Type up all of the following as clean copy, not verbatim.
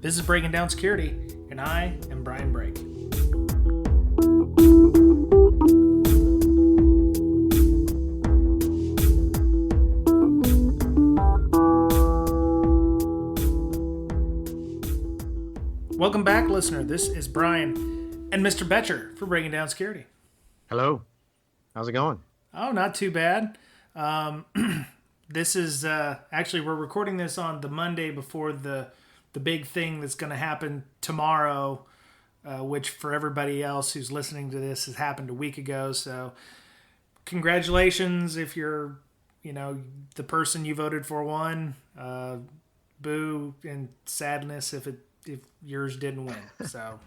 This is Breaking Down Security, and I am Brian Brake. Welcome back, listener. This is Brian and Mr. Boettcher for Breaking Down Security. Hello. How's it going? Oh, not too bad. This is actually, we're recording this on the Monday before the big thing that's going to happen tomorrow, which for everybody else who's listening to this has happened a week ago. So congratulations if you're, the person you voted for won. Boo and sadness if yours didn't win. So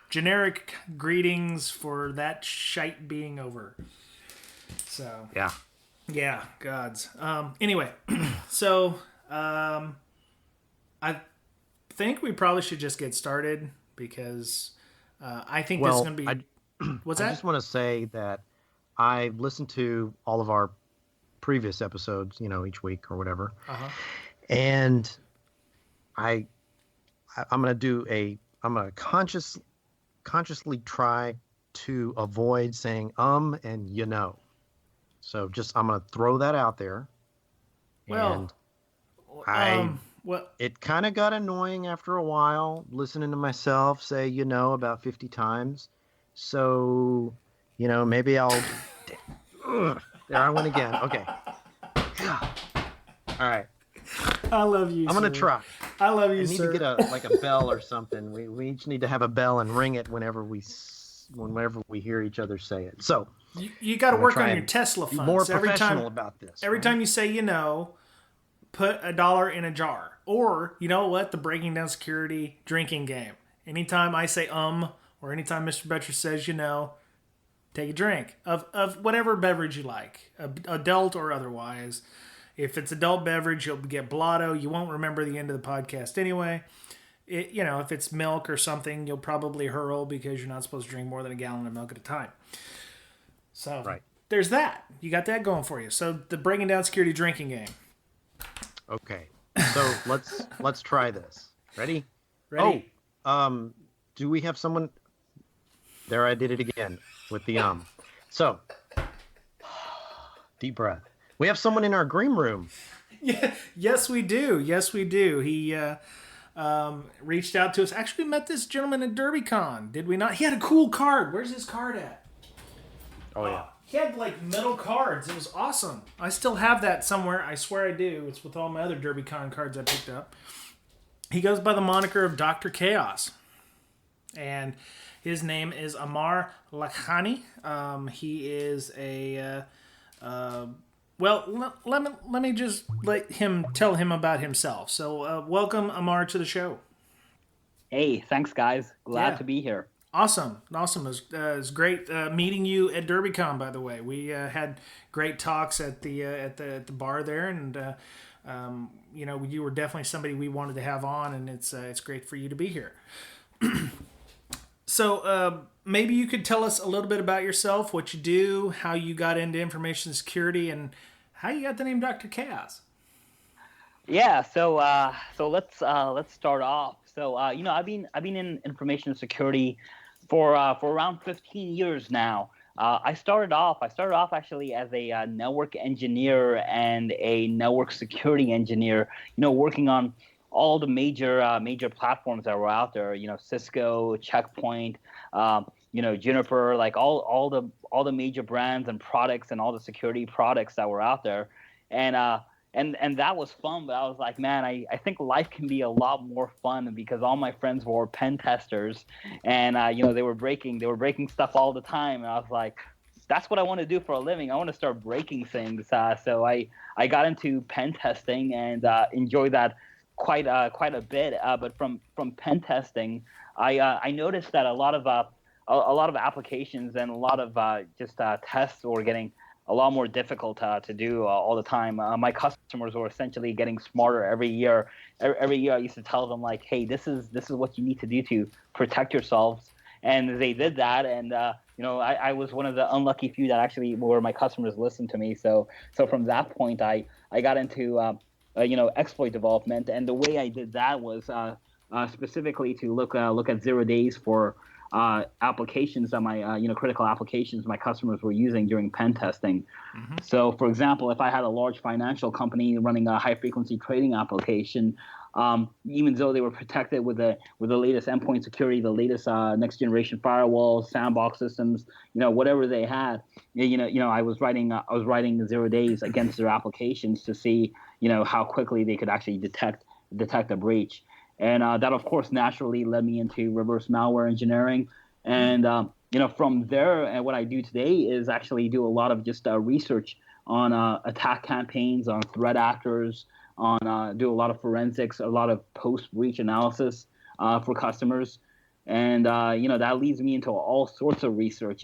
generic greetings for that shite being over. So yeah, gods. Anyway, so I think we probably should just get started because I think this is going to be. What's that? I just want to say that I listened to all of our previous episodes, each week or whatever, and I'm going to consciously try to avoid saying and So I'm going to throw that out there. Well, it kind of got annoying after a while listening to myself say about 50 times. So, maybe I'll there I went again. Okay. All right. I love you. I'm going to try. I love you, I need sir. to get a bell or something. We each need to have a bell and ring it whenever we hear each other say it. So you got to work on your Tesla funds. More professional about this. Every time you say put $1 in a jar, or the Breaking Down Security drinking game. Anytime I say or anytime Mr. Boettcher says take a drink of whatever beverage you like, adult or otherwise. If it's adult beverage, you'll get blotto. You won't remember the end of the podcast anyway. If it's milk or something, you'll probably hurl because you're not supposed to drink more than a gallon of milk at a time. So There's that. You got that going for you. So the Breaking Down Security drinking game. Okay. So let's try this. Ready? Ready. Oh, do we have someone? There, I did it again with the So, deep breath. We have someone in our green room. Yeah, yes, we do. Yes, we do. He reached out to us. Actually, we met this gentleman at DerbyCon. Did we not? He had a cool card. Where's his card at? Oh, yeah. He had metal cards. It was awesome. I still have that somewhere. I swear I do. It's with all my other DerbyCon cards I picked up. He goes by the moniker of Dr. Chaos. And his name is Aamir Lakhani. He is a... Well, let me just let him tell him about himself. So, welcome, Aamir, to the show. Hey, thanks, guys. Glad to be here. Awesome. It was great meeting you at DerbyCon, by the way. We had great talks at the bar there, and you were definitely somebody we wanted to have on, and it's great for you to be here. So maybe you could tell us a little bit about yourself, what you do, how you got into information security, and how you got the name Dr. Chaos. Yeah. So let's start off. So I've been in information security for around 15 years now. I started off actually as a network engineer and a network security engineer. Working on all the major platforms that were out there, Cisco, Checkpoint, Juniper, all the major brands and products and all the security products that were out there, and that was fun. But I was like, man, I think life can be a lot more fun because all my friends were pen testers, and they were breaking stuff all the time, and I was like, that's what I want to do for a living. I want to start breaking things. So I got into pen testing and enjoyed that quite a bit, but from pen testing, I noticed that a lot of applications and a lot of tests were getting a lot more difficult to do all the time. My customers were essentially getting smarter every year. Every year I used to tell them hey, this is what you need to do to protect yourselves, and they did that. And I was one of the unlucky few that actually were my customers listened to me. So from that point I got into exploit development, and the way I did that was specifically to look at 0 days for applications that my critical applications my customers were using during pen testing. Mm-hmm. So, for example, if I had a large financial company running a high frequency trading application, even though they were protected with the latest endpoint security, the latest next generation firewalls, sandbox systems, whatever they had, I was writing 0 days against their applications to see how quickly they could actually detect a breach. And that, of course, naturally led me into reverse malware engineering. And, from there, and what I do today is actually do a lot of just research on attack campaigns, on threat actors, do a lot of forensics, a lot of post-breach analysis for customers. And, that leads me into all sorts of research,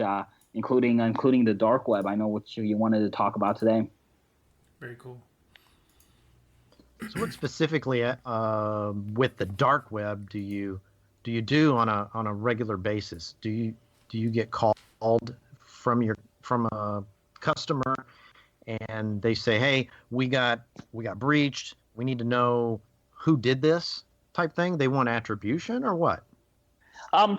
including the dark web. I know what you wanted to talk about today. Very cool. So what specifically with the dark web do you do on a regular basis? Do you get called from a customer and they say, "Hey, we got breached. We need to know who did this," type thing? They want attribution or what?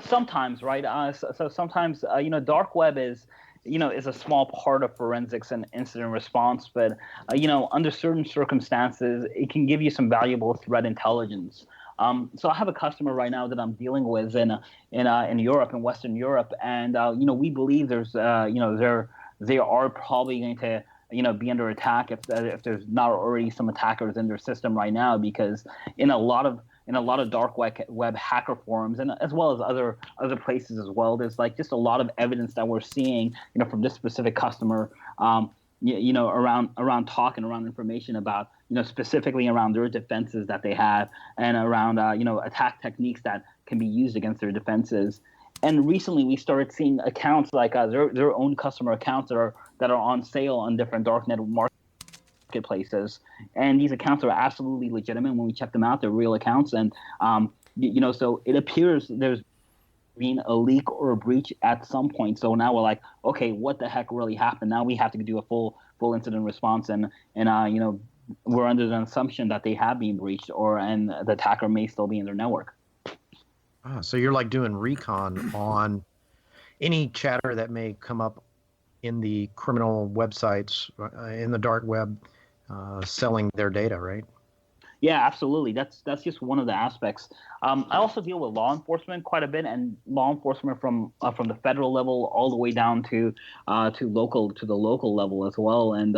Sometimes, right? So sometimes, dark web is a small part of forensics and incident response, but under certain circumstances, it can give you some valuable threat intelligence. So I have a customer right now that I'm dealing with in Europe, in Western Europe, and we believe they are probably going to be under attack if there's not already some attackers in their system right now, because in a lot of dark web hacker forums, and as well as other places as well, there's like just a lot of evidence that we're seeing from this specific customer around talk and around information about specifically around their defenses that they have, and around attack techniques that can be used against their defenses. And recently we started seeing accounts like their own customer accounts that are on sale on different darknet marketplaces, and these accounts are absolutely legitimate. When we check them out, they're real accounts, and so it appears there's been a leak or a breach at some point. So now we're like, okay, what the heck really happened? Now we have to do a full incident response, and we're under the assumption that they have been breached, and the attacker may still be in their network. So you're like doing recon on any chatter that may come up in the criminal websites, in the dark web, selling their data, right? Yeah, absolutely. That's just one of the aspects. I also deal with law enforcement quite a bit, and law enforcement from the federal level all the way down to the local level as well. And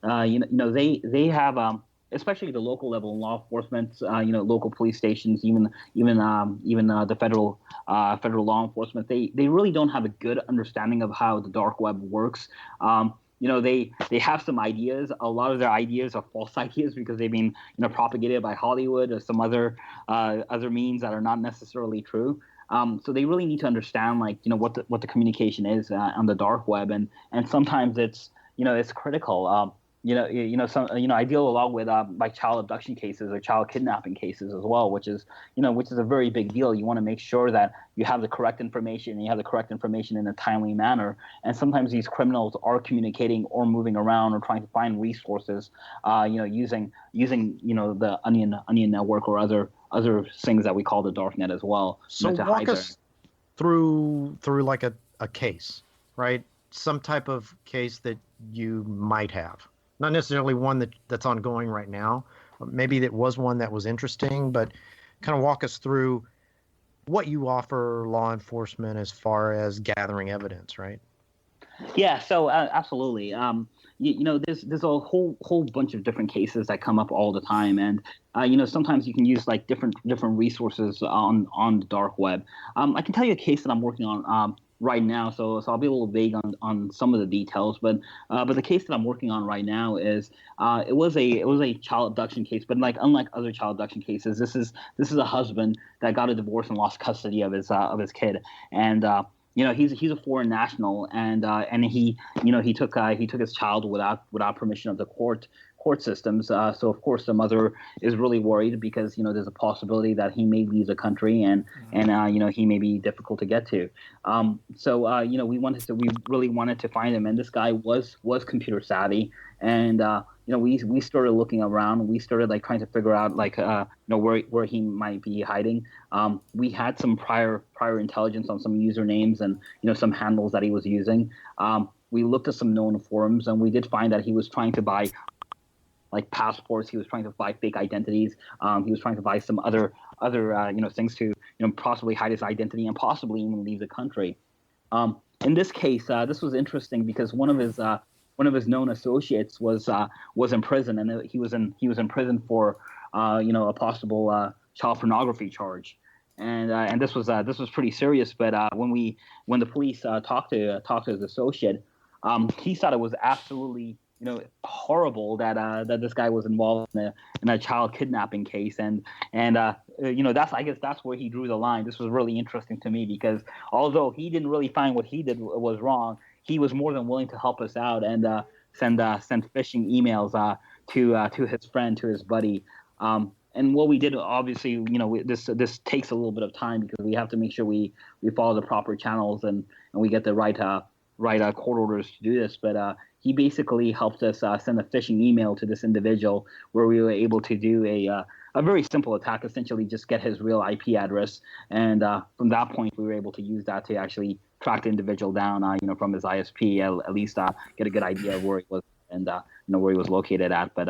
they have especially the local level law enforcement, local police stations, even the federal law enforcement. They really don't have a good understanding of how the dark web works. They have some ideas. A lot of their ideas are false ideas because they've been propagated by Hollywood or some other means that are not necessarily true. So they really need to understand what the communication is on the dark web, and sometimes it's critical. I deal a lot with like child abduction cases or child kidnapping cases as well, which is a very big deal. You want to make sure that you have the correct information, and you have the correct information in a timely manner. And sometimes these criminals are communicating or moving around or trying to find resources, using the onion network or other things that we call the darknet as well. So walk us through like a case, right? Some type of case that you might have. Not necessarily one that's ongoing right now. Maybe that was one that was interesting, but kind of walk us through what you offer law enforcement as far as gathering evidence, right? Yeah, so absolutely. There's a whole bunch of different cases that come up all the time, and sometimes you can use like different resources on the dark web. I can tell you a case that I'm working on right now, so I'll be a little vague on some of the details, but the case that I'm working on right now is it was a child abduction case, but unlike other child abduction cases, this is a husband that got a divorce and lost custody of his kid, and he's a foreign national, and he took his child without permission of the court systems. So of course the mother is really worried because there's a possibility that he may leave the country and he may be difficult to get to. We really wanted to find him, and this guy was computer savvy, and we started looking around. We started like trying to figure out like where he might be hiding. We had some prior intelligence on some usernames and some handles that he was using. We looked at some known forums, and we did find that he was trying to buy like passports. He was trying to buy fake identities. He was trying to buy some other things to possibly hide his identity and possibly even leave the country. In this case, this was interesting because one of his known associates was in prison, and he was in prison for a possible child pornography charge, and this was pretty serious. But when the police talked to his associate, he thought it was absolutely horrible that this guy was involved in a child kidnapping case, and I guess that's where he drew the line. This was really interesting to me because although he didn't really find what he did was wrong, he was more than willing to help us out and send phishing emails to his friend, to his buddy. And what we did, obviously, this takes a little bit of time because we have to make sure we follow the proper channels and we get the right court orders to do this. But he basically helped us send a phishing email to this individual where we were able to do a very simple attack, essentially just get his real IP address. And from that point, we were able to use that to actually track the individual down, from his ISP, at least get a good idea of where he was and where he was located at. But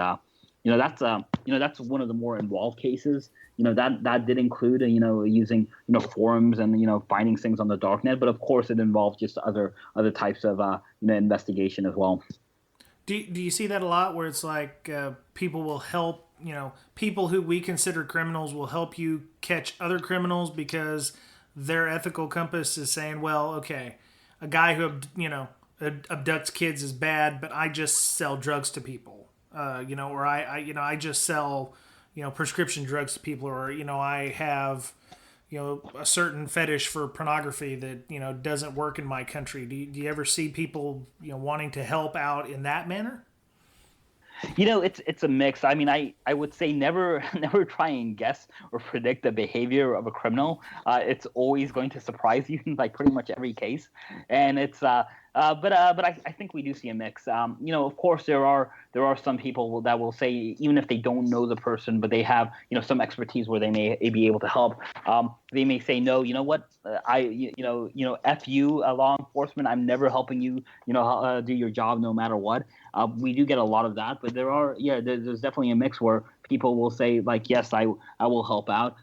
that's one of the more involved cases. That did include using forums and finding things on the darknet, but of course it involved just other types of investigation as well. Do you see that a lot where it's like people will help, people who we consider criminals will help you catch other criminals because their ethical compass is saying, well, okay, a guy who abducts kids is bad, but I just sell drugs to people, or I just sell prescription drugs to people, or I have a certain fetish for pornography that doesn't work in my country. Do you ever see people wanting to help out in that manner? It's a mix. I mean, I would say never try and guess or predict the behavior of a criminal. It's always going to surprise you in like pretty much every case, and it's but I think we do see a mix. Of course there are some people that will say, even if they don't know the person, but they have some expertise where they may be able to help. They may say, no, you know what, F you, law enforcement. I'm never helping you, do your job no matter what. We do get a lot of that, but there's definitely a mix where people will say like, yes, I will help out.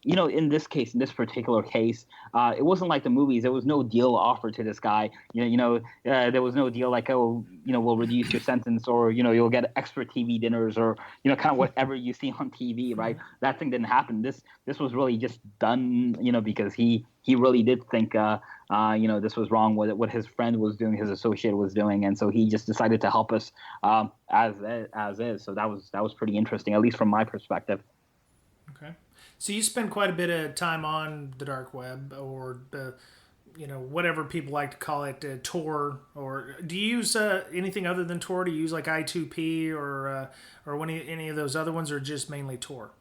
In this particular case, it wasn't like the movies. There was no deal offered to this guy. There was no deal like, oh, we'll reduce your sentence, or you'll get extra TV dinners, or kind of whatever you see on TV, right? That thing didn't happen. This was really just done, because he really did think, this was wrong. What his friend was doing, his associate was doing, and so he just decided to help us as is. So that was pretty interesting, at least from my perspective. Okay. So you spend quite a bit of time on the dark web, or whatever people like to call it, Tor. Or do you use anything other than Tor? Do you use like I2P or any of those other ones, or just mainly Tor?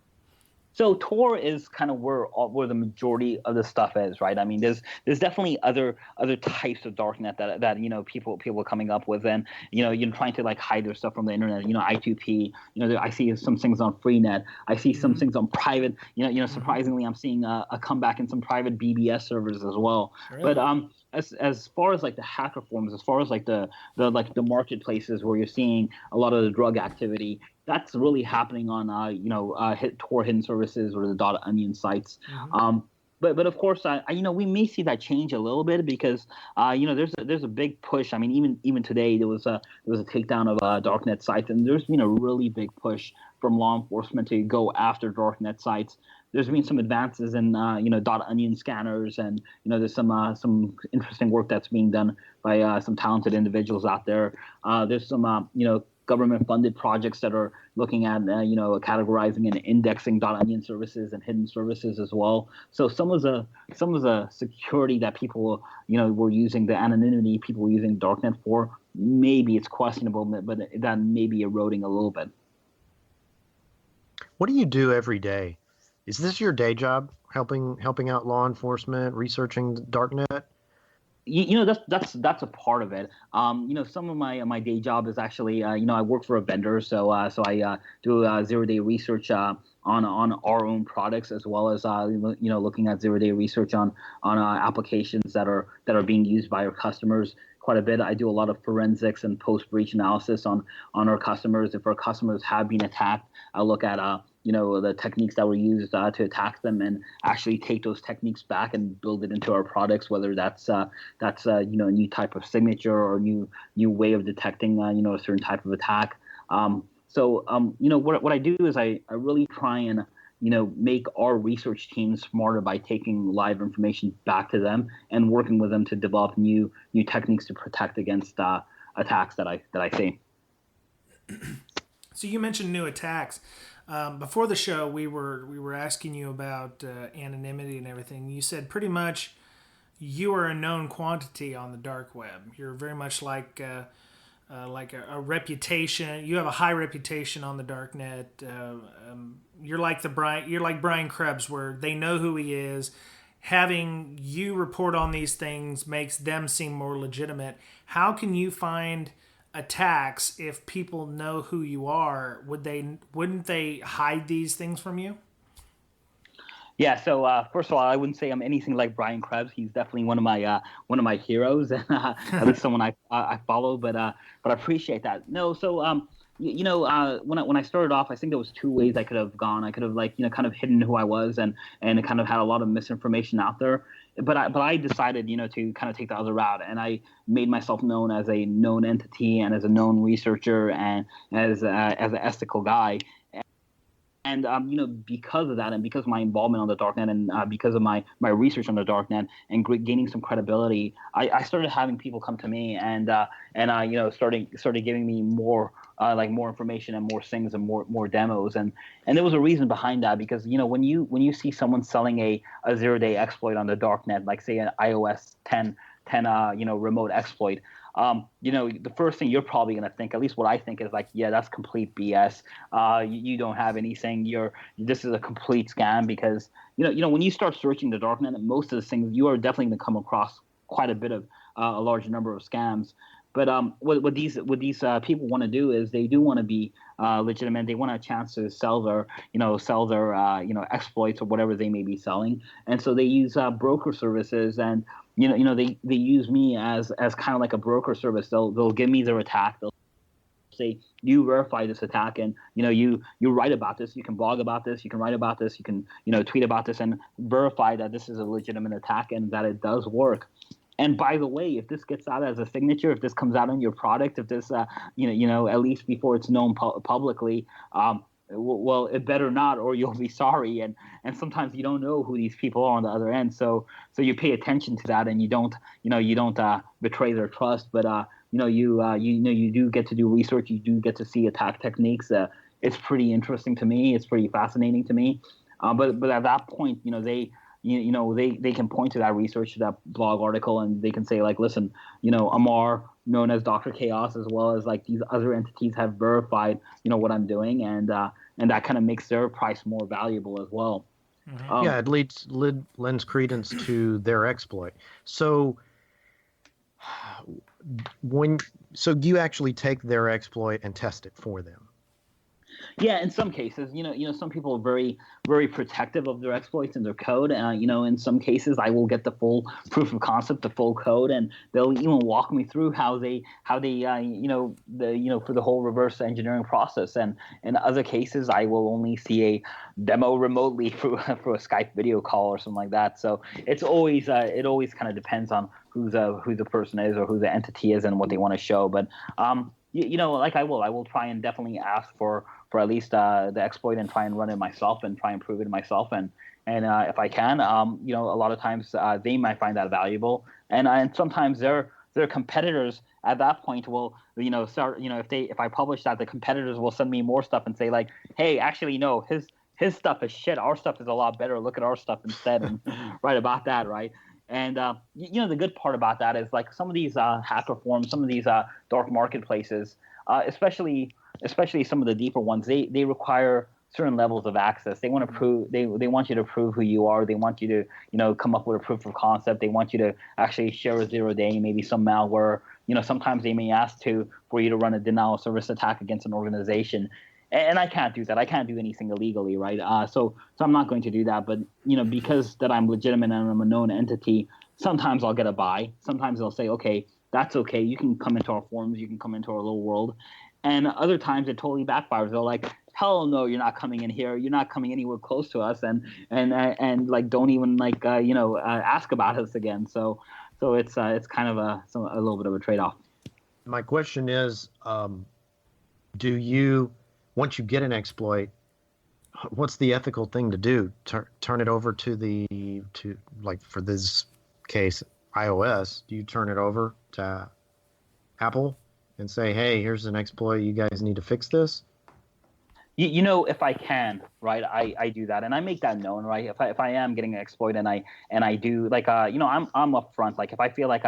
So Tor is kind of where the majority of the stuff is, right? I mean, there's definitely other types of darknet that people are coming up with, and you're trying to like hide their stuff from the internet. I2P. I see some things on Freenet. I see some things on private. Surprisingly, I'm seeing a comeback in some private BBS servers as well. Really? But as far as like the hacker forums, as far as like the marketplaces where you're seeing a lot of the drug activity, that's really happening on Tor hidden services or the .onion sites. Mm-hmm. But of course, we may see that change a little bit because there's a big push. I mean, even today there was a takedown of darknet sites, and there's been a really big push from law enforcement to go after darknet sites. There's been some advances in .onion scanners, and there's some interesting work that's being done by some talented individuals out there. There's some government-funded projects that are looking at categorizing and indexing .onion services and hidden services as well. So some of the security that people were using, the anonymity people were using darknet for, maybe it's questionable, but that may be eroding a little bit. What do you do every day? Is this your day job, helping out law enforcement, researching the darknet? That's a part of it. Some of my day job is actually I work for a vendor, so I do 0-day research on our own products, as well as looking at 0-day research on applications that are being used by our customers quite a bit. I do a lot of forensics and post breach analysis on our customers. If our customers have been attacked, I look at the techniques that were used to attack them, and actually take those techniques back and build it into our products, whether that's a new type of signature or new way of detecting a certain type of attack. What I do is I really try and make our research team smarter by taking live information back to them and working with them to develop new techniques to protect against attacks that I see. So you mentioned new attacks. Before the show, we were asking you about anonymity and everything. You said pretty much you are a known quantity on the dark web. You're very much like a reputation. You have a high reputation on the Darknet. You're like Brian Krebs, where they know who he is. Having you report on these things makes them seem more legitimate. How can you find attacks if people know who you are? Wouldn't they hide these things from you? Yeah. So first of all, I wouldn't say I'm anything like Brian Krebs. He's definitely one of my heroes, and at least someone I follow. But I appreciate that. No. So when I started off, I think there was two ways I could have gone. I could have kind of hidden who I was and kind of had a lot of misinformation out there. But I decided to kind of take the other route, and I made myself known as a known entity and as a known researcher and as an ethical guy. And because of that, and because of my involvement on the Darknet, and because of my research on the Darknet, and gaining some credibility, I started having people come to me and started giving me more more information and more things and more demos, and there was a reason behind that, because when you see someone selling a 0-day exploit on the Darknet, like say an iOS 10 remote exploit. The first thing you're probably going to think, at least what I think, is like, yeah, that's complete BS. You don't have anything. This is a complete scam, because when you start searching the Darknet, most of the things, you are definitely going to come across quite a bit of a large number of scams. But what these people want to do is they do want to be legitimate. They want a chance to sell their exploits or whatever they may be selling, and so they use broker services, and they use me as kind of like a broker service. They'll give me their attack. They'll say, you verify this attack, and you write about this. You can blog about this. You can write about this. You can tweet about this and verify that this is a legitimate attack and that it does work. And by the way, if this gets out as a signature, if this comes out on your product, if this at least before it's known publicly, well, it better not, or you'll be sorry. And sometimes you don't know who these people are on the other end, so you pay attention to that, and you don't betray their trust. But you do get to do research. You do get to see attack techniques. It's pretty interesting to me. It's pretty fascinating to me. But at that point, they can point to that research, to that blog article, and they can say, like, listen, Aamir, known as Dr. Chaos, as well as like these other entities, have verified what I'm doing, and that kind of makes their price more valuable as well. Mm-hmm. Yeah, it lends credence to their exploit. So you actually take their exploit and test it for them? Yeah, in some cases, some people are very, very protective of their exploits and their code. In some cases, I will get the full proof of concept, the full code, and they'll even walk me through how they for the whole reverse engineering process. And in other cases, I will only see a demo remotely through a Skype video call or something like that. So it always kind of depends on who the person is or who the entity is and what they want to show. But like I will try and definitely ask for at least the exploit and try and run it myself and try and prove it myself. And if I can, a lot of times they might find that valuable. And sometimes their competitors at that point will, start, if I publish that, the competitors will send me more stuff and say, like, hey, actually, no, his stuff is shit. Our stuff is a lot better. Look at our stuff instead, and write about that, right? And the good part about that is, like, some of these hacker forums, some of these dark marketplaces, especially some of the deeper ones, they require certain levels of access. They want to prove they want you to prove who you are. They want you to come up with a proof of concept. They want you to actually share a 0-day, maybe some malware. Sometimes they may ask for you to run a denial of service attack against an organization. And I can't do that. I can't do anything illegally, right? So I'm not going to do that. But because that I'm legitimate and I'm a known entity, sometimes I'll get a buy. Sometimes they'll say, okay, that's okay. You can come into our forums. You can come into our little world. And other times it totally backfires. They're like, hell no, you're not coming in here. You're not coming anywhere close to us. And like don't even ask about us again. So it's kind of a little bit of a trade-off. My question is, do you, once you get an exploit, what's the ethical thing to do? Turn it over to like for this case, iOS, do you turn it over to Apple and say, hey, here's an exploit, you guys need to fix this? If I can, right, I do that, and I make that known, right. If I am getting an exploit and I do I'm upfront. Like if I feel like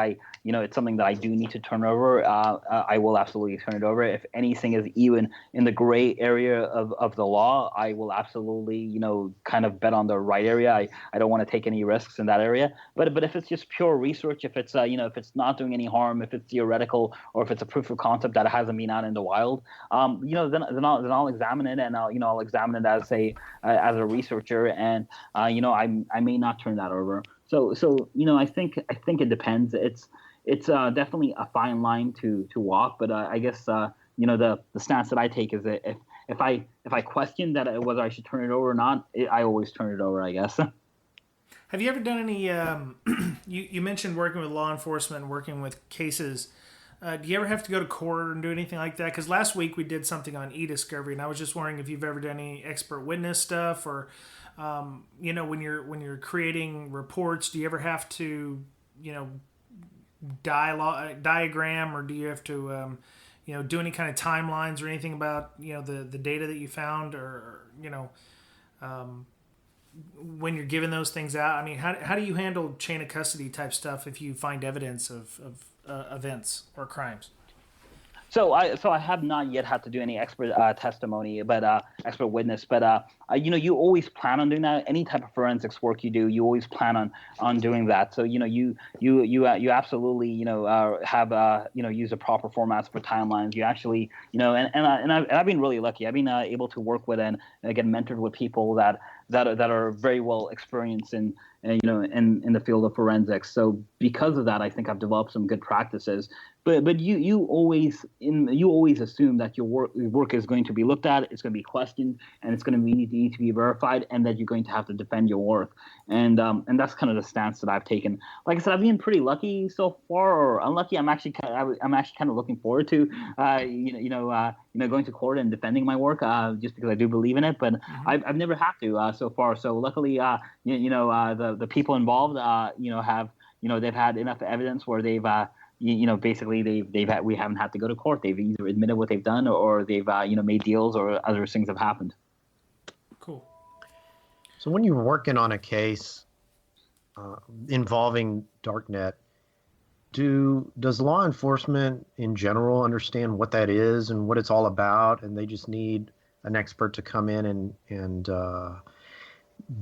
it's something that I do need to turn over, I will absolutely turn it over. If anything is even in the gray area of the law, I will absolutely kind of bet on the right area. I don't want to take any risks in that area. But if it's just pure research, if it's if it's not doing any harm, if it's theoretical, or if it's a proof of concept that hasn't been out in the wild, then I'll examine it. And I'll examine it as a researcher, and I may not turn that over. So I think it depends. It's definitely a fine line to walk, but I guess the stance that I take is that if I question that whether I should turn it over or not, I always turn it over, I guess. Have you ever done any? You mentioned working with law enforcement and working with cases. Do you ever have to go to court and do anything like that? Because last week we did something on e-discovery, and I was just wondering if you've ever done any expert witness stuff, or when you're creating reports, do you ever have to diagram, or do you have to do any kind of timelines or anything about the data that you found, or when you're giving those things out? I mean, how do you handle chain of custody type stuff if you find evidence of events or crimes? So I have not yet had to do any expert testimony, but expert witness. But you always plan on doing that. Any type of forensics work you do, you always plan on doing that. So you absolutely have use the proper formats for timelines. You actually and I've been really lucky. I've been able to work with and get mentored with people that are very well experienced in the field of forensics. So because of that, I think I've developed some good practices. But you always assume that your work is going to be looked at, it's going to be questioned, and it's going to need to be verified, and that you're going to have to defend your work. And that's kind of the stance that I've taken. Like I said, I've been pretty lucky so far, or unlucky. I'm actually kind of looking forward to going to court and defending my work, just because I do believe in it. But I've never had to so far. So luckily, the people involved have they've had enough evidence where they've basically we haven't had to go to court. They've either admitted what they've done, or they've made deals, or other things have happened. Cool. So when you're working on a case involving Darknet, does law enforcement in general understand what that is and what it's all about, and they just need an expert to come in and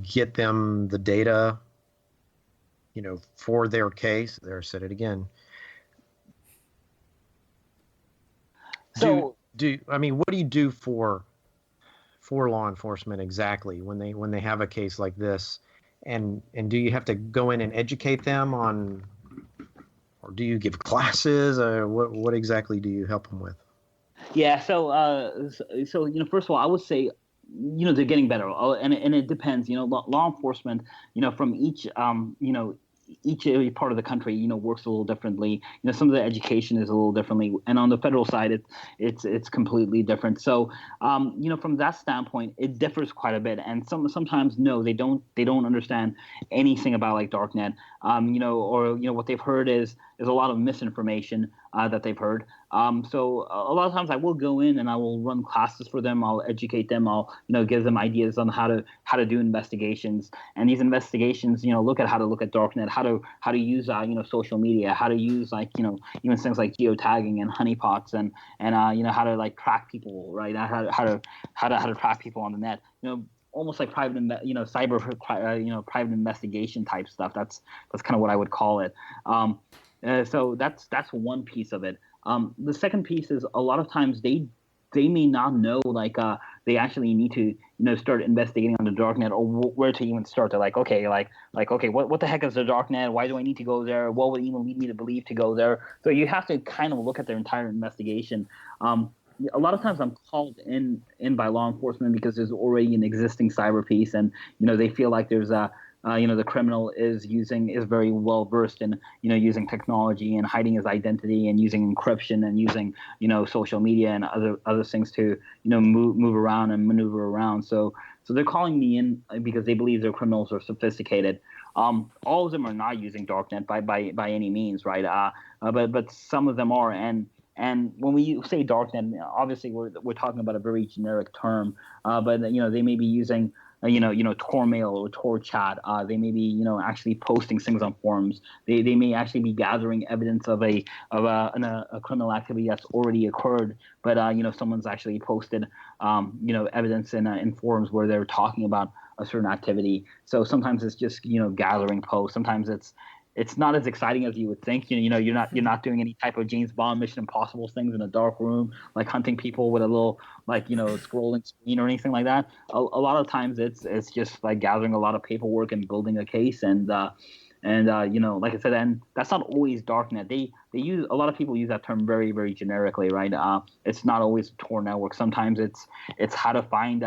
get them the data, for their case? There, I said it again. So what do you do for law enforcement exactly when they have a case like this, and do you have to go in and educate them on, or do you give classes? What exactly do you help them with? Yeah. So first of all, I would say they're getting better, and it depends. Law enforcement, from each part of the country, works a little differently. Some of the education is a little differently, and on the federal side, it's completely different. So, from that standpoint, it differs quite a bit. And sometimes they don't understand anything about like Darknet. Or what they've heard is is a lot of misinformation that they've heard. So a lot of times I will go in and I will run classes for them. I'll educate them. I'll give them ideas on how to do investigations. And these investigations, look at how to look at Darknet, how to use social media, how to use even things like geotagging and honeypots and how to track people, right? How to track people on the net. Almost like private investigation type stuff. That's kind of what I would call it. So that's one piece of it. The second piece is a lot of times they may not know they actually need to start investigating on the darknet or where to even start. They're okay, what the heck is the darknet? Why do I need to go there? What would even lead me to believe to go there? So you have to kind of look at their entire investigation. A lot of times I'm called in by law enforcement because there's already an existing cyber piece, and they feel like there's the criminal is very well versed in using technology and hiding his identity and using encryption and using social media and other things to move around and maneuver around. So they're calling me in because they believe their criminals are sophisticated. All of them are not using Darknet by any means, right? But some of them are. And when we say Darknet, obviously we're talking about a very generic term, but they may be using Tor mail or Tor chat. They may be actually posting things on forums. They may actually be gathering evidence of a criminal activity that's already occurred, but someone's actually posted evidence in forums where they're talking about a certain activity. So sometimes it's just gathering posts. Sometimes it's not as exciting as you would think. You're not doing any type of James Bond Mission Impossible things in a dark room, like hunting people with a little scrolling screen or anything like that. A lot of times it's just like gathering a lot of paperwork and building a case and like I said, and that's not always Darknet. They use, a lot of people use that term very, very generically, right? It's not always a Tor network. Sometimes it's how to find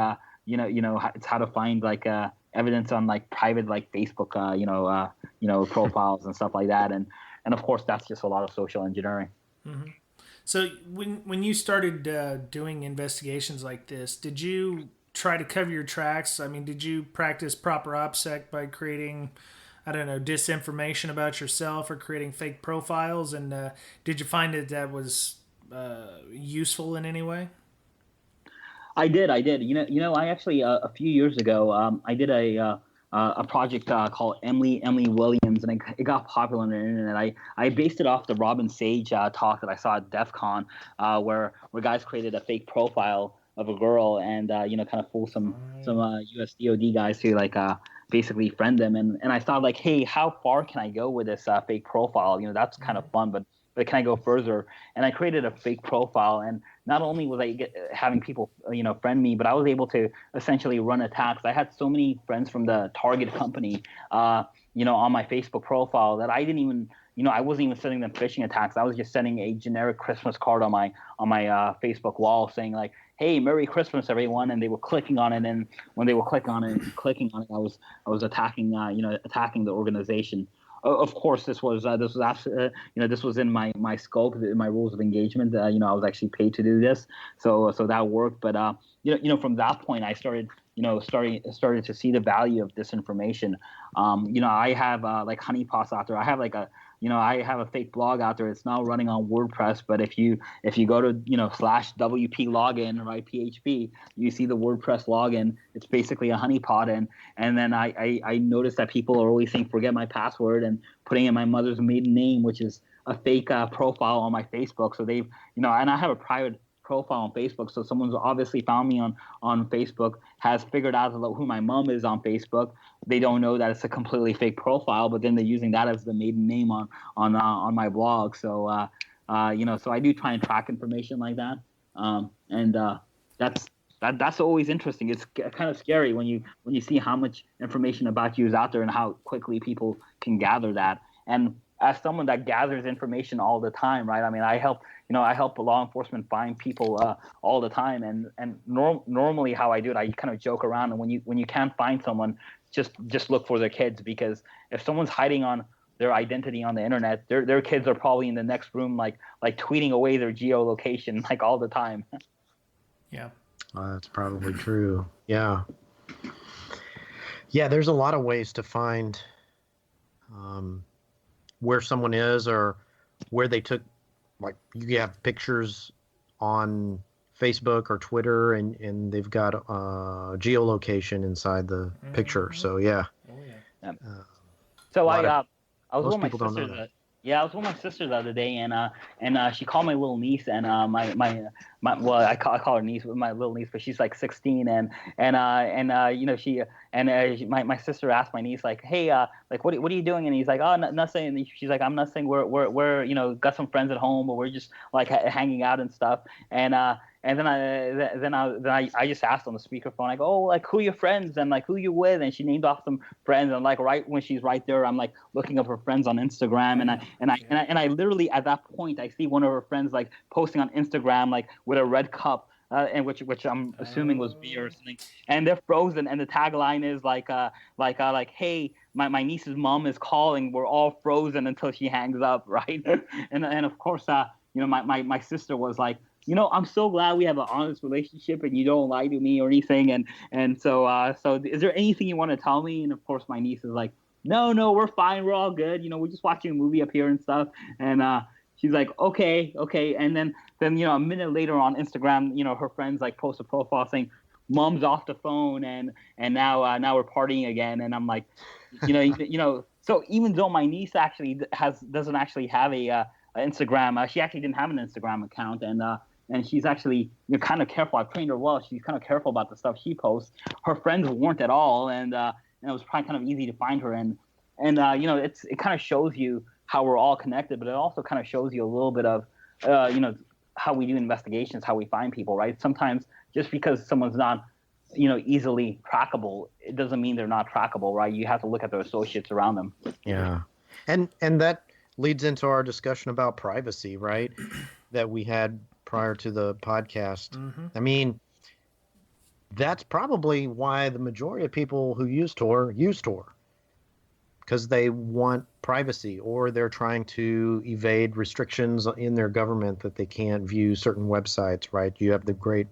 it's how to find evidence on private Facebook profiles and stuff like that, and of course that's just a lot of social engineering. Mm-hmm. So when you started doing investigations like this, did you try to cover your tracks? I mean, did you practice proper OPSEC by creating, I don't know, disinformation about yourself or creating fake profiles? And did you find that was useful in any way? I did. I actually a few years ago, I did a project called Emily Williams, and it got popular on the internet. I based it off the Robin Sage talk that I saw at DEF CON, where guys created a fake profile of a girl and kind of fool some US DoD guys to basically friend them, and I thought hey, how far can I go with this fake profile? That's kind of fun, but can I go further? And I created a fake profile, and not only was I having people, friend me, but I was able to essentially run attacks. I had so many friends from the target company, on my Facebook profile that I didn't even, I wasn't even sending them phishing attacks. I was just sending a generic Christmas card on my Facebook wall saying "Hey, Merry Christmas, everyone," and they were clicking on it. And when they were clicking on it, I was attacking, attacking the organization. Of course, this was in my scope, in my rules of engagement. I was actually paid to do this, so that worked. But from that point, I started to see the value of disinformation. I have honeypots out there. I have I have a fake blog out there. It's now running on WordPress, but if you go to /WP login, right, PHP, you see the WordPress login. It's basically a honeypot, and then I noticed that people are always saying forget my password and putting in my mother's maiden name, which is a fake profile on my Facebook. So they've and I have a private profile on Facebook, so someone's obviously found me on Facebook, has figured out who my mom is on Facebook. They don't know that it's a completely fake profile, but then they're using that as the maiden name on my blog. So so I do try and track information like that, and that's always interesting. It's kind of scary when you see how much information about you is out there and how quickly people can gather that. And as someone that gathers information all the time, right? I mean, I help law enforcement find people all the time, and normally how I do it, I kind of joke around, and when you can't find someone, just look for their kids, because if someone's hiding on their identity on the internet, their kids are probably in the next room, like tweeting away their geolocation all the time. Yeah, that's probably true. Yeah. There's a lot of ways to find where someone is, or where they took, like, you have pictures on Facebook or Twitter, and they've got geolocation inside the picture. So yeah, Oh yeah. Yeah. uh, So a lot of I was most with my people don't know sister. that. Yeah, I was with my sister the other day, and she called my little niece, and my well, I call her niece, with my little niece, but she's like 16, you know, my sister asked my niece, like, hey, like, what are you doing? And he's like, oh, nothing. And she's like, I'm nothing. We're you know, got some friends at home, but we're just like hanging out and stuff. And then I just asked on the speakerphone, I go, oh, like, who are your friends, and like, who you with? And she named off some friends, and like right when she's right there, I'm like looking up her friends on Instagram, and I literally at that point I see one of her friends like posting on Instagram like with a red cup. And which I'm assuming was beer or something, and they're frozen, and the tagline is like, hey, my niece's mom is calling, we're all frozen until she hangs up, right? and of course, you know, my sister was like, you know, I'm so glad we have an honest relationship and you don't lie to me or anything. And so is there anything you want to tell me? And of course, my niece is like, no, we're fine. We're all good. You know, we're just watching a movie up here and stuff. And she's like, okay. And then, you know, a minute later on Instagram, you know, her friends like post a profile saying, mom's off the phone and now we're partying again. And I'm like, so even though my niece actually doesn't actually have a Instagram, she actually didn't have an Instagram account, and she's actually, you know, kind of careful. I've trained her well. She's kind of careful about the stuff she posts. Her friends weren't at all, and it was probably kind of easy to find her. And you know, it kind of shows you how we're all connected, but it also kind of shows you a little bit of you know, how we do investigations, how we find people, right? Sometimes just because someone's not, you know, easily trackable, it doesn't mean they're not trackable, right? You have to look at their associates around them. Yeah, and that leads into our discussion about privacy, right? That we had prior to the podcast. Mm-hmm. I mean, that's probably why the majority of people who use Tor, because they want privacy, or they're trying to evade restrictions in their government that they can't view certain websites, right? You have the Great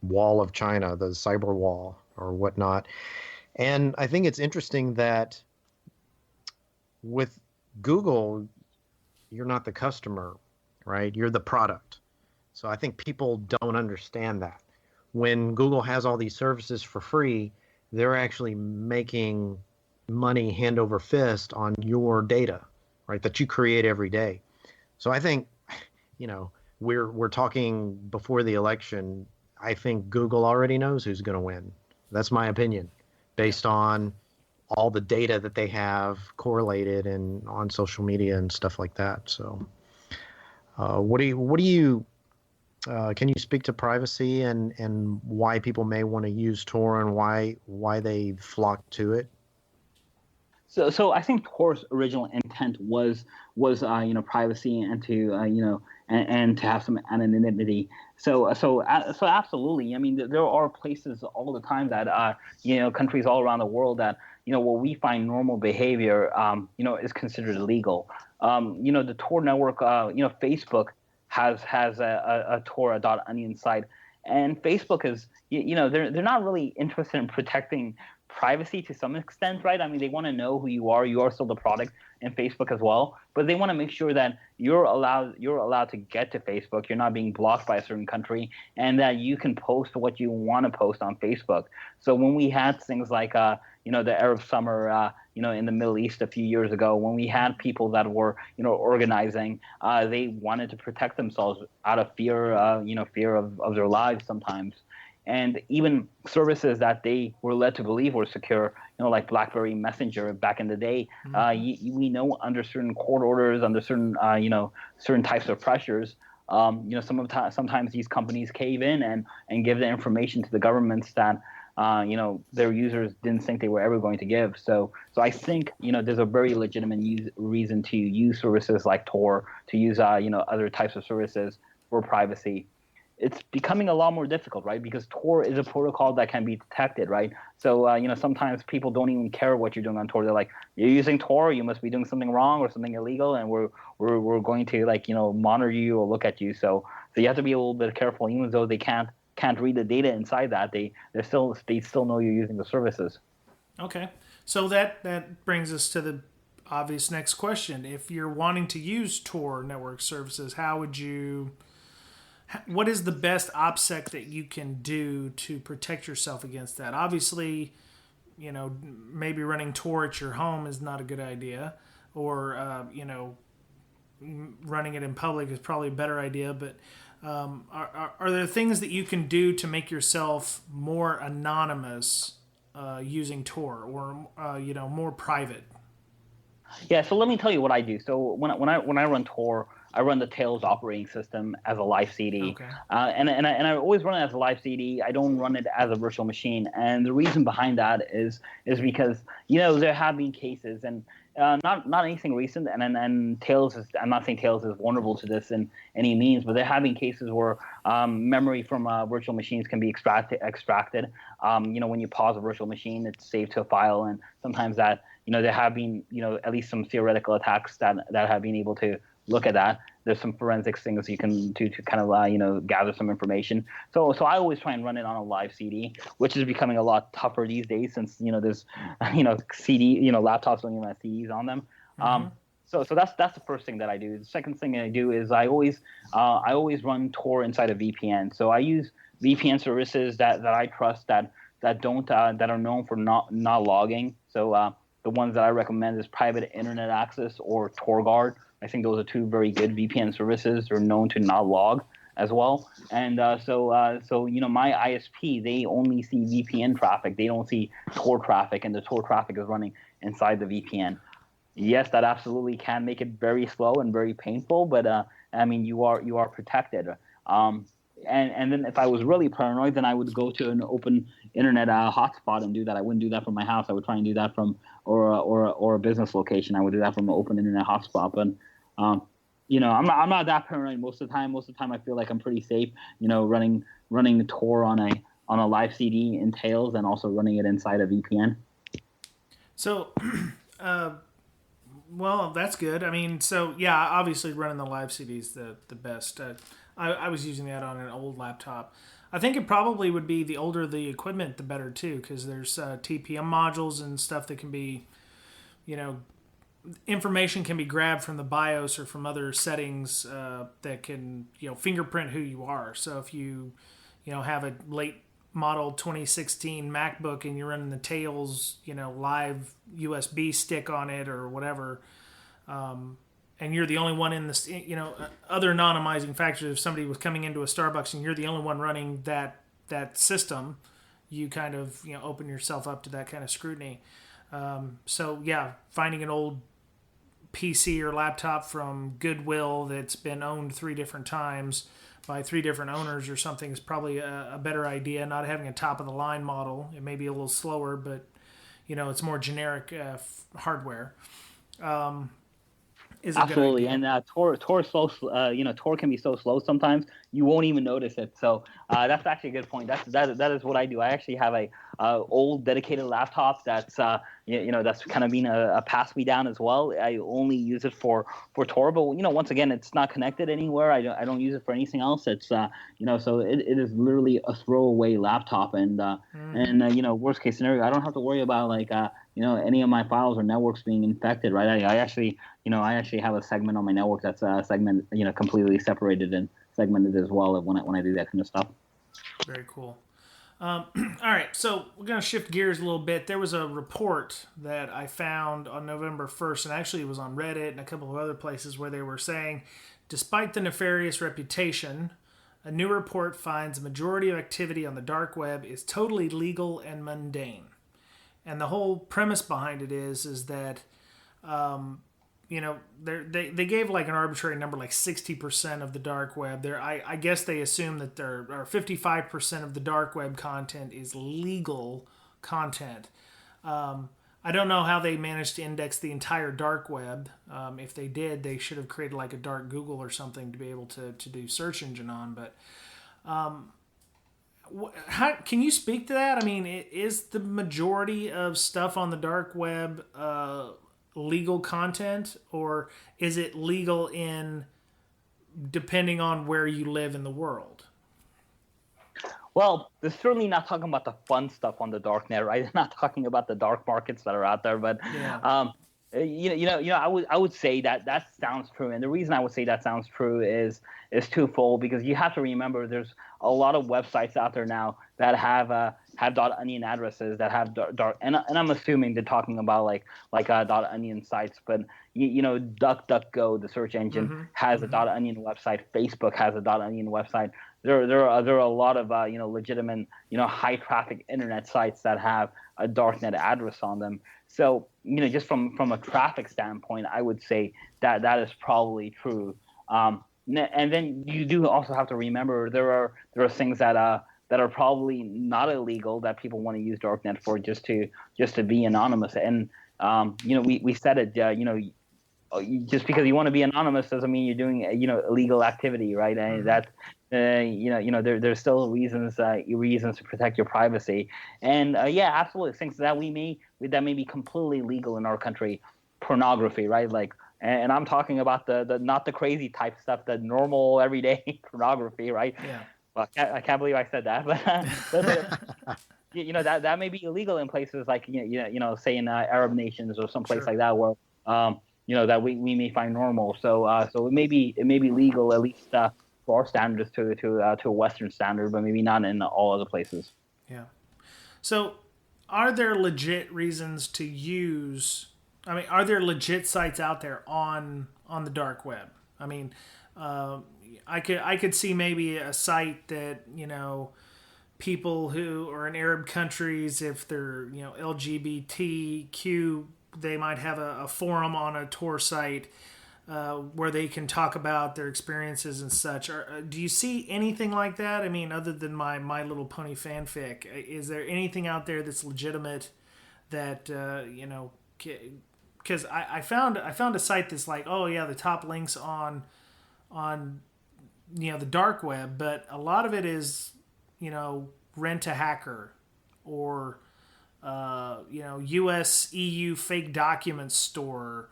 Wall of China, the cyber wall or whatnot. And I think it's interesting that with Google, you're not the customer, right? You're the product. So I think people don't understand that. When Google has all these services for free, they're actually making money hand over fist on your data, right? That you create every day. So I think, you know, we're talking before the election. I think Google already knows who's going to win. That's my opinion, based on all the data that they have correlated and on social media and stuff like that. So, what do you can you speak to privacy and why people may want to use Tor and why they flock to it? So I think Tor's original intent was you know, privacy and to you know, and to have some anonymity. So absolutely. I mean, there are places all the time that you know, countries all around the world that, you know, where we find normal behavior you know, is considered illegal. You know, the Tor network, you know, Facebook has a Tor, a .onion site, and Facebook is, you know, they're not really interested in protecting privacy to some extent, right? I mean, they want to know who you are. You are still the product in Facebook as well, but they want to make sure that you're allowed to get to Facebook. You're not being blocked by a certain country, and that you can post what you want to post on Facebook. So when we had things like you know, the Arab Summer, you know, in the Middle East a few years ago, when we had people that were, you know, organizing, they wanted to protect themselves out of fear, you know, fear of their lives sometimes. And even services that they were led to believe were secure, you know, like BlackBerry Messenger back in the day, we know under certain court orders, under certain, you know, certain types of pressures, you know, sometimes these companies cave in and give the information to the governments that, you know, their users didn't think they were ever going to give. So I think, you know, there's a very legitimate reason to use services like Tor, to use, you know, other types of services for privacy. It's becoming a lot more difficult, right? Because Tor is a protocol that can be detected, right? So, you know, sometimes people don't even care what you're doing on Tor. They're like, you're using Tor, you must be doing something wrong or something illegal, and we're going to, like, you know, monitor you or look at you. So you have to be a little bit careful, even though they can't read the data inside that. They still know you're using the services. Okay, so that brings us to obvious next question. If you're wanting to use Tor network services, what is the best OPSEC that you can do to protect yourself against that? Obviously, maybe running Tor at your home is not a good idea, or, running it in public is probably a better idea, but are there things that you can do to make yourself more anonymous using Tor, or more private? Yeah, so let me tell you what I do. So when I run Tor, I run the Tails operating system as a live CD. Okay. And I always run it as a live CD. I don't run it as a virtual machine. And the reason behind that is because there have been cases, and not anything recent. And Tails is, I'm not saying Tails is vulnerable to this in any means, but there have been cases where memory from virtual machines can be extracted. When you pause a virtual machine, it's saved to a file, and sometimes that there have been at least some theoretical attacks that have been able to look at that. There's some forensics things you can do to kind of gather some information. So I always try and run it on a live CD, which is becoming a lot tougher these days since there's CD laptops don't even have CDs on them. Mm-hmm. So that's the first thing that I do. The second thing I do is I always run Tor inside a VPN. So I use VPN services that I trust that are known for not logging. So the ones that I recommend is Private Internet Access or TorGuard. I think those are two very good VPN services. They're known to not log as well. And so my ISP, they only see VPN traffic. They don't see Tor traffic, and the Tor traffic is running inside the VPN. Yes, that absolutely can make it very slow and very painful, but you are protected. And then if I was really paranoid, then I would go to an open internet hotspot and do that. I wouldn't do that from my house. I would try and do that from or a business location. I would do that from an open internet hotspot. But I'm not that paranoid most of the time. Most of the time, I feel like I'm pretty safe. Running Tor on a live CD entails, and also running it inside a VPN. So, well, that's good. I mean, so yeah, obviously running the live CD is the best. I was using that on an old laptop. I think it probably would be the older the equipment, the better too, because there's TPM modules and stuff that can be, information can be grabbed from the BIOS or from other settings that can, fingerprint who you are. So if you, have a late model 2016 MacBook and you're running the Tails, live USB stick on it or whatever, and you're the only one in this, other anonymizing factors. If somebody was coming into a Starbucks and you're the only one running that system, you kind of, open yourself up to that kind of scrutiny. So yeah, finding an old PC or laptop from Goodwill that's been owned 3 different times by 3 different owners or something is probably a better idea. Not having a top of the line model. It may be a little slower, but it's more generic hardware. Is absolutely, and Tor slow. Tor can be so slow sometimes you won't even notice it. So that's actually a good point. That is what I do. I actually have a old dedicated laptop that's that's kind of been a pass me down as well. I only use it for Tor, but once again, it's not connected anywhere. I don't use it for anything else. It's so it is literally a throwaway laptop, and worst case scenario, I don't have to worry about any of my files or networks being infected. Right? I actually have a segment on my network that's completely separated and segmented as well when I do that kind of stuff. Very cool. All right, so we're going to shift gears a little bit. There was a report that I found on November 1st, and actually it was on Reddit and a couple of other places where they were saying, despite the nefarious reputation, a new report finds the majority of activity on the dark web is totally legal and mundane. And the whole premise behind it is that they gave like an arbitrary number, like 60% of the dark web. I guess they assume that there are 55% of the dark web content is legal content. I don't know how they managed to index the entire dark web. If they did, they should have created like a dark Google or something to be able to do search engine on. But how can you speak to that? I mean, is the majority of stuff on the dark web legal content, or is it legal in depending on where you live in the world? Well, they're certainly not talking about the fun stuff on the dark net, right? They're not talking about the dark markets that are out there, but yeah. I would say that sounds true, and the reason I would say that sounds true is twofold, because you have to remember there's a lot of websites out there now that have .onion addresses that have dark, and I'm assuming they're talking about like .onion sites, but DuckDuckGo, the search engine, has a .onion website. Facebook has a .onion website. There are a lot of legitimate high traffic internet sites that have a darknet address on them. So just from a traffic standpoint, I would say that is probably true. And then you do also have to remember there are things that are probably not illegal that people want to use darknet for, just to be anonymous. And we said it. Just because you want to be anonymous doesn't mean you're doing illegal activity, right? And that there's still reasons to protect your privacy. And absolutely, things that may be completely legal in our country, pornography, right? Like, and I'm talking about the not the crazy type stuff, the normal everyday pornography, right? Yeah. Well, I can't believe I said that, but that may be illegal in places like say in Arab nations or someplace like that, where that we may find normal. So it may be legal, at least for our standards, to a Western standard, but maybe not in all other places. Yeah. So, are there legit reasons to use? I mean, are there legit sites out there on the dark web? I mean, I could see maybe a site that people who are in Arab countries, if they're LGBTQ, they might have a forum on a Tor site where they can talk about their experiences and such. Do you see anything like that? I mean, other than My Little Pony fanfic, is there anything out there that's legitimate that because I found a site that's like, oh yeah, the top links on the dark web, but a lot of it is Rent a Hacker or US EU fake documents store,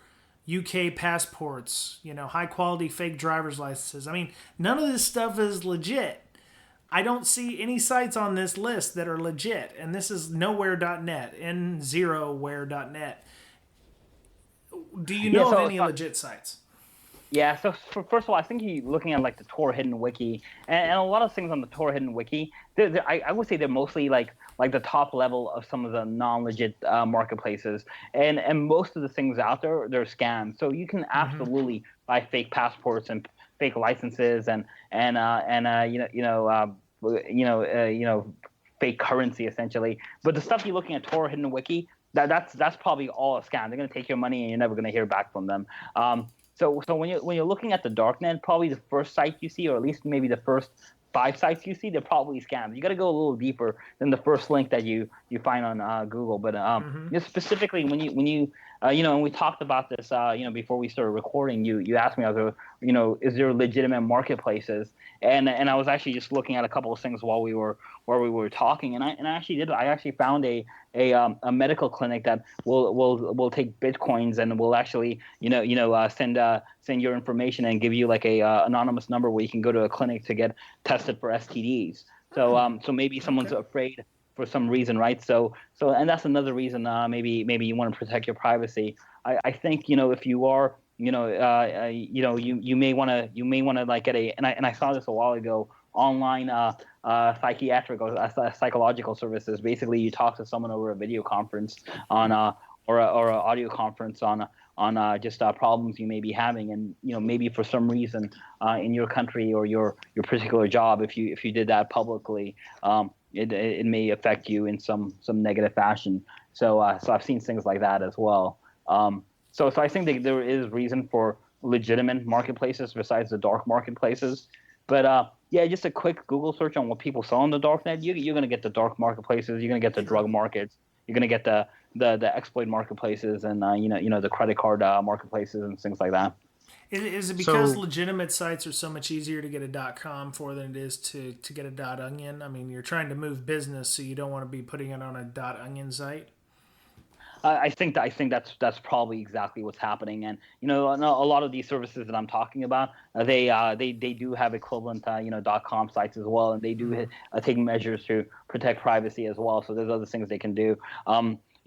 UK passports, high quality fake driver's licenses. I mean, none of this stuff is legit. I don't see any sites on this list that are legit, and this is nowhere.net, n0where.net. Do you know of any legit sites? Yeah, so first of all, I think you're looking at like the Tor Hidden Wiki, and a lot of things on the Tor Hidden Wiki, I would say they're mostly like the top level of some of the non-legit marketplaces, and most of the things out there, they're scams. So you can absolutely buy fake passports and fake licenses and fake currency essentially. But the stuff you're looking at Tor Hidden Wiki, that's probably all a scam. They're going to take your money and you're never going to hear back from them. So when you're looking at the darknet, probably the first site you see, or at least maybe the first 5 sites you see, they're probably scams. You got to go a little deeper than the first link that you find on Google. But specifically when you and we talked about this before we started recording, you asked me, is there legitimate marketplaces? And I was actually just looking at a couple of things while we were talking, and I actually found a medical clinic that will take bitcoins and will actually send your information and give you like a anonymous number where you can go to a clinic to get tested for STDs. So maybe someone's afraid for some reason, right? So and that's another reason maybe you want to protect your privacy. I think if you are you may want to like get a, and I saw this a while ago, online psychiatric or psychological services. Basically, you talk to someone over a video conference or an audio conference on just problems you may be having, and maybe for some reason in your country or your particular job, if you did that publicly, it may affect you in some negative fashion. So I've seen things like that as well. So I think that there is reason for legitimate marketplaces besides the dark marketplaces. But just a quick Google search on what people sell on the darknet, you're going to get the dark marketplaces, you're going to get the drug markets, you're going to get the exploit marketplaces, and the credit card marketplaces and things like that. Is it because legitimate sites are so much easier to get a .com for than it is to get a .onion? I mean, you're trying to move business, so you don't want to be putting it on a .onion site. I think that's probably exactly what's happening, and a lot of these services that I'm talking about, they do have equivalent .com sites as well, and they do take measures to protect privacy as well. So there's other things they can do.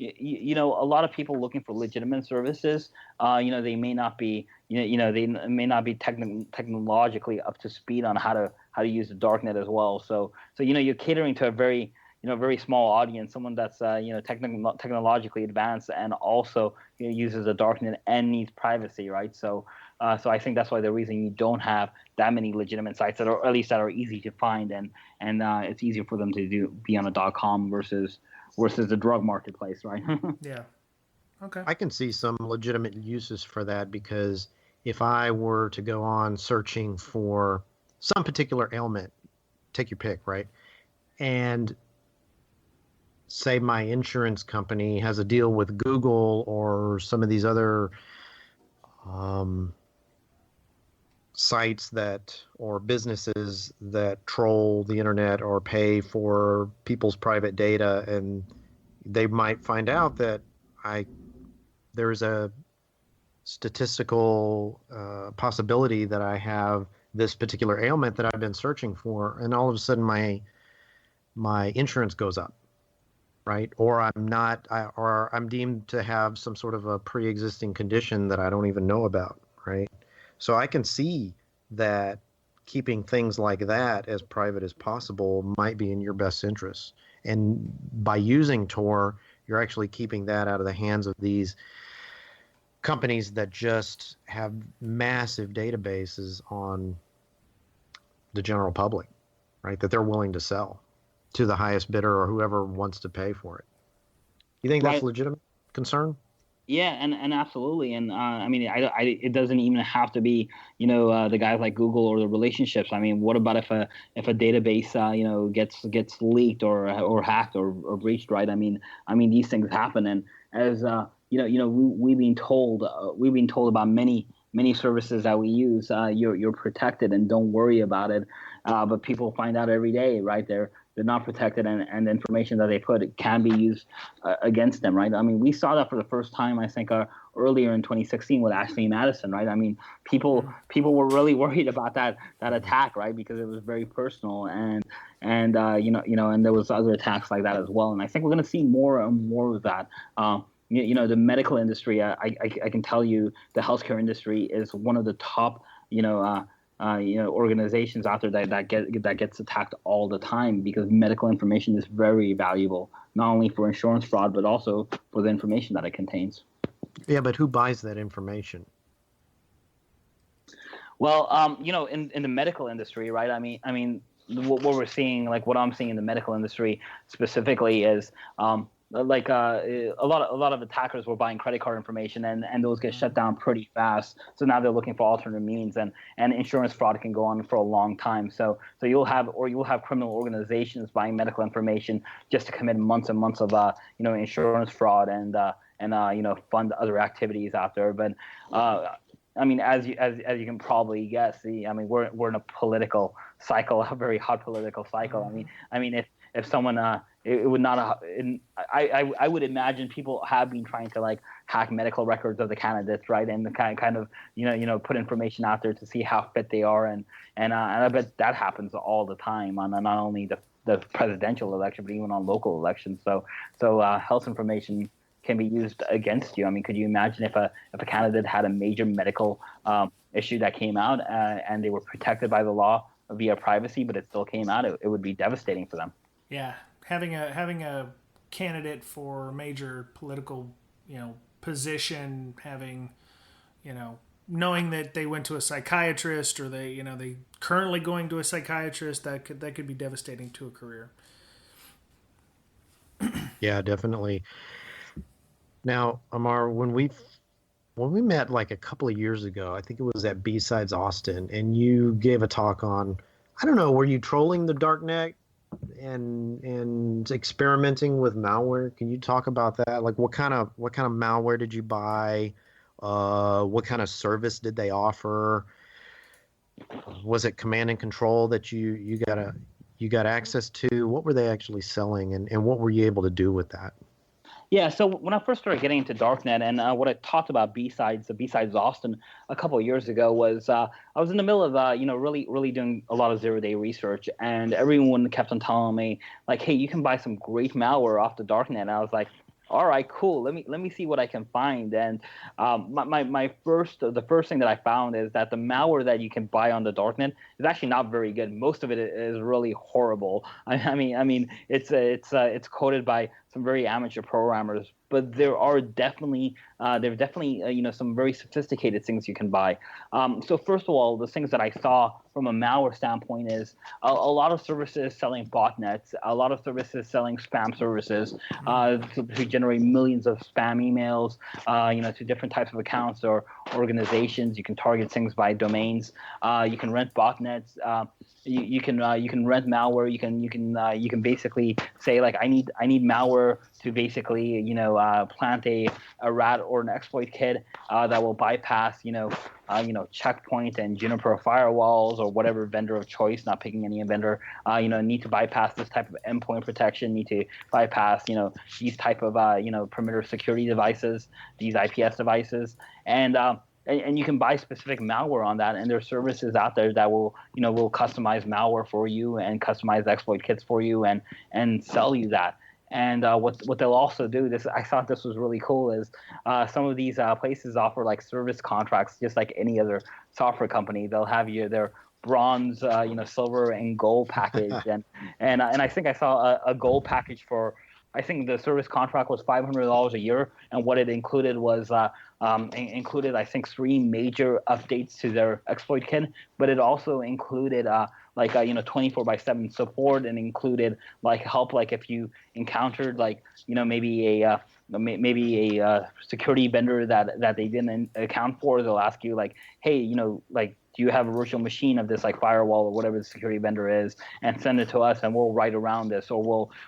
a lot of people looking for legitimate services, they may not be, they may not be technologically up to speed on how to use the darknet as well. So you're catering to a very small audience, someone that's technologically advanced and also uses the darknet and needs privacy, right? So I think that's why the reason you don't have that many legitimate sites that are, at least that are easy to find, and it's easier for them to be on a .com versus the drug marketplace, right? Yeah. Okay. I can see some legitimate uses for that, because if I were to go on searching for some particular ailment, take your pick, right? And say my insurance company has a deal with Google or some of these other sites or businesses that troll the internet or pay for people's private data, and they might find out that there's a statistical possibility that I have this particular ailment that I've been searching for, and all of a sudden my insurance goes up, right? Or I'm deemed to have some sort of a pre-existing condition that I don't even know about, right? So I can see that keeping things like that as private as possible might be in your best interest. And by using Tor, you're actually keeping that out of the hands of these companies that just have massive databases on the general public, right? That they're willing to sell to the highest bidder or whoever wants to pay for it. You think that's a legitimate concern? Yeah, and absolutely, and I mean, it doesn't even have to be, the guys like Google or the relationships. I mean, what about if a database, gets leaked or hacked or breached, right? I mean, these things happen, and as we've been told about many services that we use, you're protected and don't worry about it. But people find out every day, right? They're not protected, and the information that they put can be used against them, right? I mean, we saw that for the first time, I think, earlier in 2016 with Ashley Madison, right? I mean, people were really worried about that attack, right? Because it was very personal, and and there was other attacks like that as well. And I think we're going to see more and more of that. The medical industry, I can tell you, the healthcare industry is one of the top, organizations out there that gets attacked all the time, because medical information is very valuable, not only for insurance fraud, but also for the information that it contains. Yeah, but who buys that information? Well, in the medical industry, right? I mean, what we're seeing, like what I'm seeing in the medical industry specifically is, a lot of attackers were buying credit card information, and those get shut down pretty fast. So now they're looking for alternate means, and insurance fraud can go on for a long time. So you'll have criminal organizations buying medical information just to commit months and months of insurance fraud and fund other activities out there. But I mean, as you can probably guess, we're in a political cycle, a very hot political cycle. I mean, if someone it would not. I would imagine people have been trying to hack medical records of the candidates, right, and the kind of put information out there to see how fit they are, and I bet that happens all the time on not only the presidential election, but even on local elections. So health information can be used against you. I mean, could you imagine if a candidate had a major medical issue that came out and they were protected by the law via privacy, but it still came out? It would be devastating for them. Yeah, having a candidate for a major political position, having knowing that they went to a psychiatrist, or they currently going to a psychiatrist, that could be devastating to a career. Yeah, definitely. Now, Aamir, when we met like a couple of years ago, I think it was at B-Sides Austin, and you gave a talk on, I don't know, were you trolling the Darknet and experimenting with malware? Can you talk about that? Like, what kind of malware did you buy? What kind of service did they offer? Was it command and control that you got access to? What were they actually selling, and what were you able to do with that? Yeah, so when I first started getting into Darknet, and what I talked about B-Sides Austin a couple of years ago was I was in the middle of really doing a lot of zero-day research, and everyone kept on telling me, like, hey, you can buy some great malware off the Darknet. And I was like, all right, cool. Let me see what I can find. And the first thing that I found is that the malware that you can buy on the darknet is actually not very good. Most of it is really horrible. I mean, it's coded by some very amateur programmers, but there are definitely some very sophisticated things you can buy. So first of all, the things that I saw from a malware standpoint is a lot of services selling botnets, a lot of services selling spam services to generate millions of spam emails, to different types of accounts or organizations. You can target things by domains. You can rent botnets. You can rent malware. You can basically say like I need malware to basically plant a rat or an exploit kit that will bypass Checkpoint and Juniper firewalls or whatever vendor of choice, not picking any vendor. Need to bypass this type of endpoint protection. Need to bypass these type of perimeter security devices, these IPS devices, and you can buy specific malware on that, and there are services out there that will customize malware for you and customize exploit kits for you and sell you that. And what they'll also do, this I thought this was really cool, is some of these places offer like service contracts, just like any other software company. They'll have their bronze, silver and gold package, and I think I saw a gold package for. I think the service contract was $500 a year, and what it included was included I think 3 major updates to their exploit kit, but it also included 24/7 support, and included like help, like if you encountered maybe a security vendor that they didn't account for, they'll ask you like, hey, do you have a virtual machine of this like firewall or whatever the security vendor is, and send it to us, and we'll write around this, or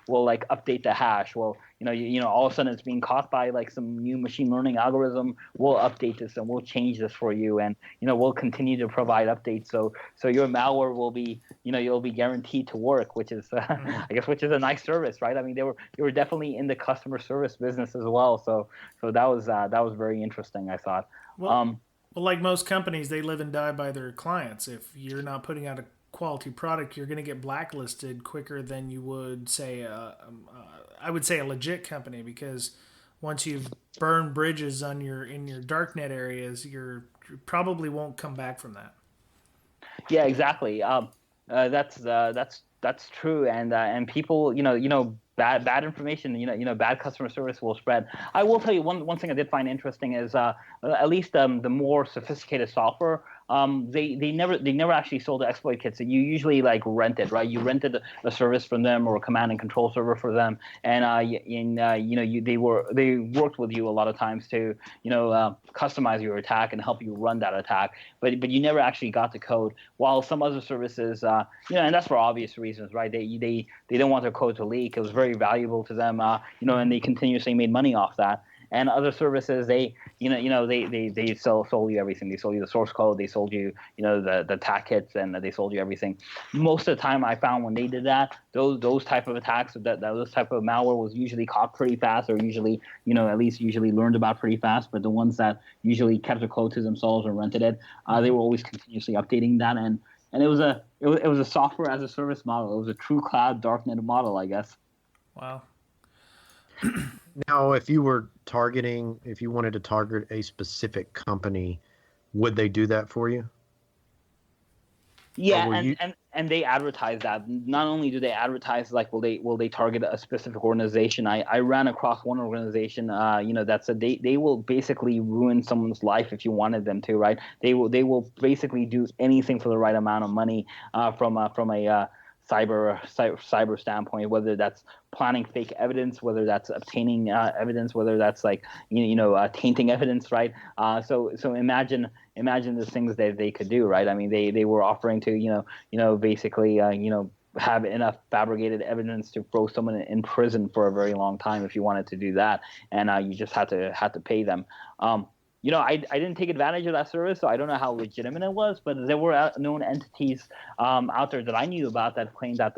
we'll like update the hash. Well, all of a sudden it's being caught by like some new machine learning algorithm. We'll update this and we'll change this for you, and we'll continue to provide updates. So your malware will be you'll be guaranteed to work, which is I guess which is a nice service, right? I mean, they were definitely in the customer service business as well. So that was very interesting, I thought. Well, like most companies, they live and die by their clients. If you're not putting out a quality product, you're going to get blacklisted quicker than you would say, I would say a legit company, because once you've burned bridges in your darknet areas, you probably won't come back from that. Yeah, exactly. That's true, and people, bad information, bad customer service will spread. I will tell you one thing I did find interesting is at least the more sophisticated software, they never actually sold the exploit kits. So you usually like rent it, right? You rented a service from them or a command and control server for them, and they worked with you a lot of times to customize your attack and help you run that attack. But you never actually got the code. While some other services, and that's for obvious reasons, right? They don't want their code to leak. It was very valuable to them, and they continuously made money off that. And other services, they sold you everything. They sold you the source code. They sold you, the attack kits, and they sold you everything. Most of the time, I found when they did that, those type of attacks, those type of malware was usually caught pretty fast, or usually, at least usually learned about pretty fast. But the ones that usually kept the code to themselves or rented it, they were always continuously updating that. And it was a software as a service model. It was a true cloud darknet model, I guess. Wow. Now, if you wanted to target a specific company, would they do that for you? Yeah, and they advertise that. Not only do they advertise like will they target a specific organization. I ran across one organization, they will basically ruin someone's life if you wanted them to, right? They will basically do anything for the right amount of money from a cyber standpoint, whether that's planning fake evidence, whether that's obtaining evidence, whether that's like tainting evidence, right? So imagine the things that they could do, right? I mean, they were offering to basically have enough fabricated evidence to throw someone in prison for a very long time if you wanted to do that, and you just had to pay them. I didn't take advantage of that service, so I don't know how legitimate it was. But there were known entities out there that I knew about that claimed that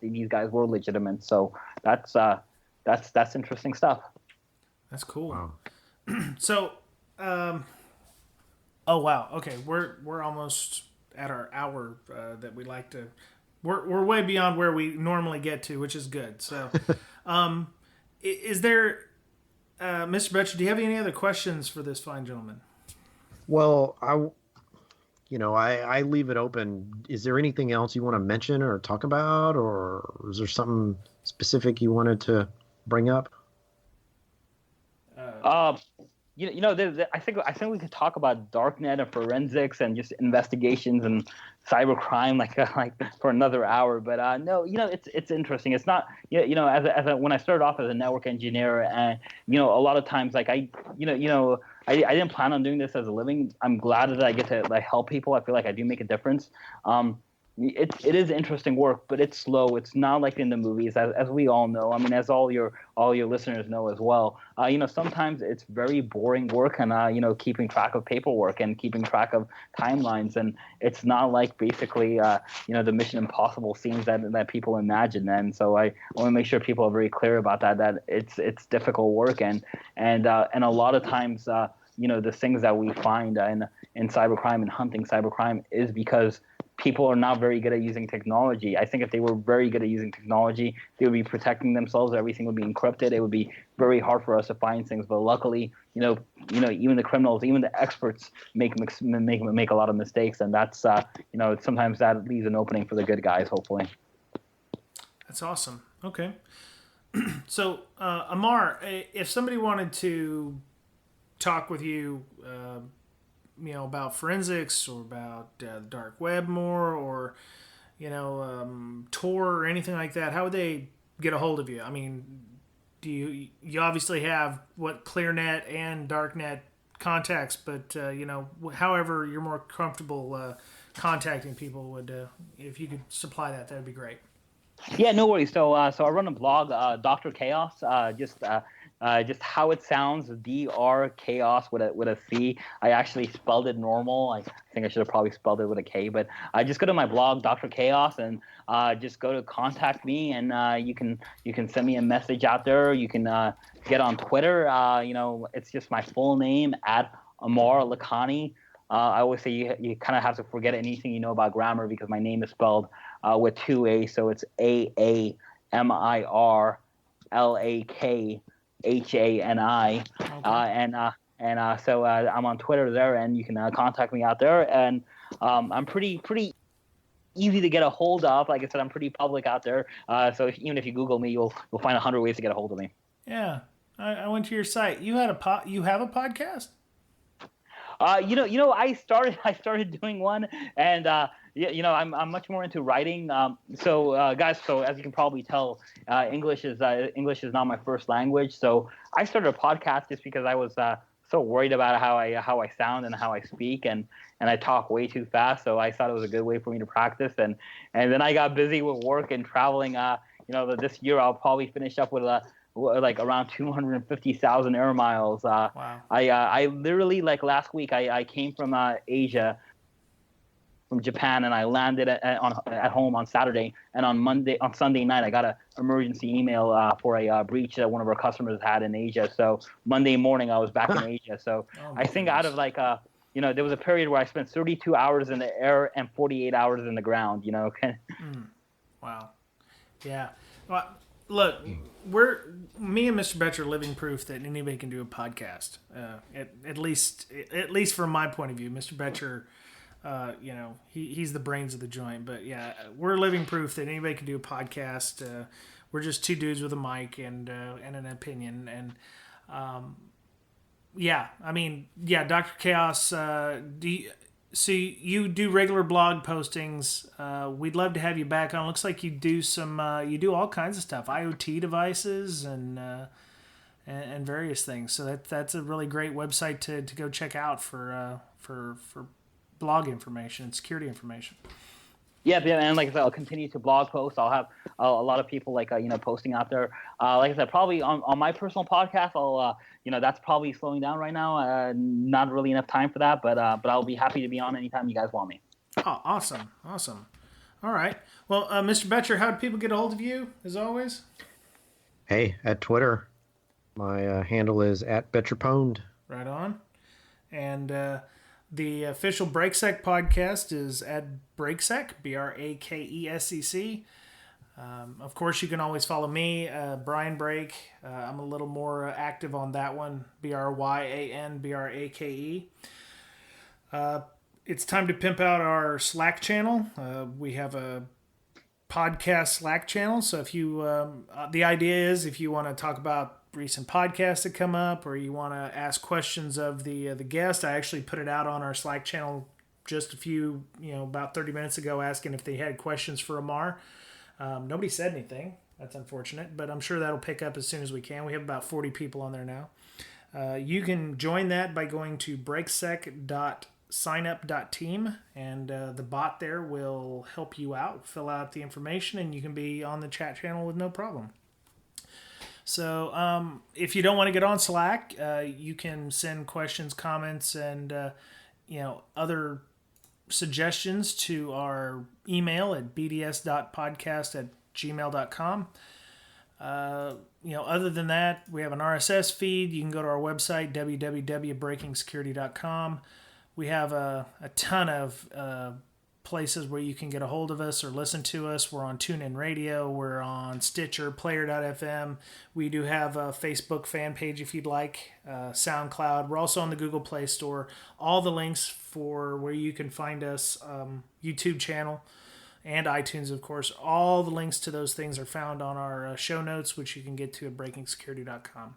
these guys were legitimate. So that's interesting stuff. That's cool. Wow. So, oh wow, okay, we're almost at our hour that we like to. We're way beyond where we normally get to, which is good. So, is there Mr. Boettcher, do you have any other questions for this fine gentleman? Well, I leave it open. Is there anything else you want to mention or talk about, or is there something specific you wanted to bring up? I think we could talk about Darknet and forensics and just investigations and cybercrime like for another hour. But no, it's interesting. It's not when I started off as a network engineer, and a lot of times I didn't plan on doing this as a living. I'm glad that I get to help people. I feel like I do make a difference. It is interesting work, but it's slow. It's not like in the movies, as we all know. I mean, as all your listeners know as well. Sometimes it's very boring work, and keeping track of paperwork and keeping track of timelines, and it's not like basically the Mission Impossible scenes that people imagine. And so I want to make sure people are very clear about that it's difficult work, and a lot of times the things that we find in cybercrime and hunting cybercrime is because people are not very good at using technology. I think if they were very good at using technology, they would be protecting themselves. Everything would be encrypted. It would be very hard for us to find things. But luckily, even the criminals, even the experts make a lot of mistakes, and that's sometimes that leaves an opening for the good guys. Hopefully. That's awesome. Okay. So, Aamir, if somebody wanted to talk with you, about forensics or about the dark web more, or Tor or anything like that, how would they get a hold of you? I mean, do you obviously have ClearNet and Darknet contacts, but however you're more comfortable contacting people would, if you could supply that would be great. Yeah, no worries. So I run a blog, Dr. Chaos, just how it sounds, Dr. Chaos with a C. I actually spelled it normal. I think I should have probably spelled it with a K, but just go to my blog, Dr. Chaos, and just go to contact me, and you can send me a message out there. You can get on Twitter. It's just my full name at Aamir Lakhani. I always say you kind of have to forget anything you know about grammar because my name is spelled with two A's, so it's Aamirlakhani. Okay. So I'm on Twitter there, and you can contact me out there, and I'm pretty easy to get a hold of. Like I said, I'm pretty public out there, so even if you Google me, you'll find 100 ways to get a hold of me. Yeah, I went to your site. You have a podcast? I started doing one, and I'm much more into writing. Guys, as you can probably tell, English is not my first language. So I started a podcast just because I was so worried about how I sound and how I speak, and I talk way too fast. So I thought it was a good way for me to practice, and then I got busy with work and traveling. This year I'll probably finish up with around 250,000 air miles. Wow. I literally, last week I came from Asia, from Japan, and I landed at home on Saturday, and on Sunday night I got an emergency email for a breach that one of our customers had in Asia. So Monday morning I was back in Asia. So I think out of there was a period where I spent 32 hours in the air and 48 hours in the ground. Wow. Yeah. Well, look, me and Mr. Boettcher are living proof that anybody can do a podcast. At least from my point of view, Mr. Boettcher, he's the brains of the joint. But yeah, we're living proof that anybody can do a podcast. We're just two dudes with a mic and an opinion. And Dr. Chaos. So you do regular blog postings. We'd love to have you back on. Looks like you do you do all kinds of stuff, IoT devices and various things. So that's a really great website to go check out for blog information and security information. Yeah, and like I said, I'll continue to blog post. I'll have a lot of people posting out there. Like I said, probably on my personal podcast, I'll that's probably slowing down right now. Not really enough time for that, but I'll be happy to be on anytime you guys want me. Oh, awesome. All right. Well, Mr. Boettcher, how do people get a hold of you? As always. Hey, at Twitter, my handle is @BoettcherPwned. Right on. And the official BreakSec podcast is at BreakSec, BRAKESEC. Of course, you can always follow me, Brian Brake. I'm a little more active on that one, BryanBrake. It's time to pimp out our Slack channel. We have a podcast Slack channel. So if you, the idea is if you want to talk about recent podcasts that come up, or you want to ask questions of the guest, I actually put it out on our Slack channel just about 30 minutes ago, asking if they had questions for Aamir. Nobody said anything. That's unfortunate, but I'm sure that'll pick up as soon as we can. We have about 40 people on there now. You can join that by going to breaksec.signup.team, and the bot there will help you out, fill out the information, and you can be on the chat channel with no problem. So if you don't want to get on Slack, you can send questions, comments, and other suggestions to our email at bds.podcast@gmail.com. Other than that, we have an RSS feed. You can go to our website, www.breakingsecurity.com. We have a ton of places where you can get a hold of us or listen to us. We're on TuneIn Radio. We're on Stitcher, Player.fm. We do have a Facebook fan page if you'd like, SoundCloud. We're also on the Google Play Store. All the links for where you can find us, YouTube channel, and iTunes, of course. All the links to those things are found on our show notes, which you can get to at breakingsecurity.com.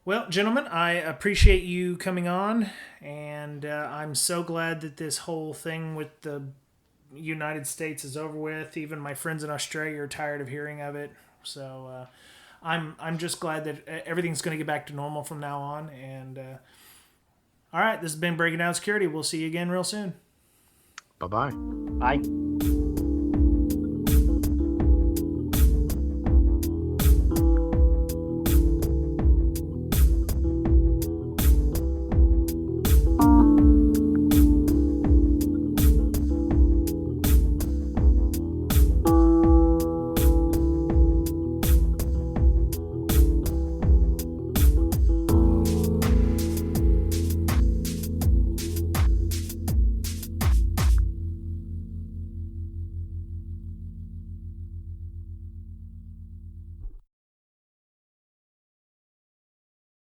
Well, gentlemen, I appreciate you coming on, and I'm so glad that this whole thing with the United States is over with. Even my friends in Australia are tired of hearing of it. So I'm just glad that everything's going to get back to normal from now on. And all right, this has been Breaking Down Security. We'll see you again real soon. Bye-bye. Bye.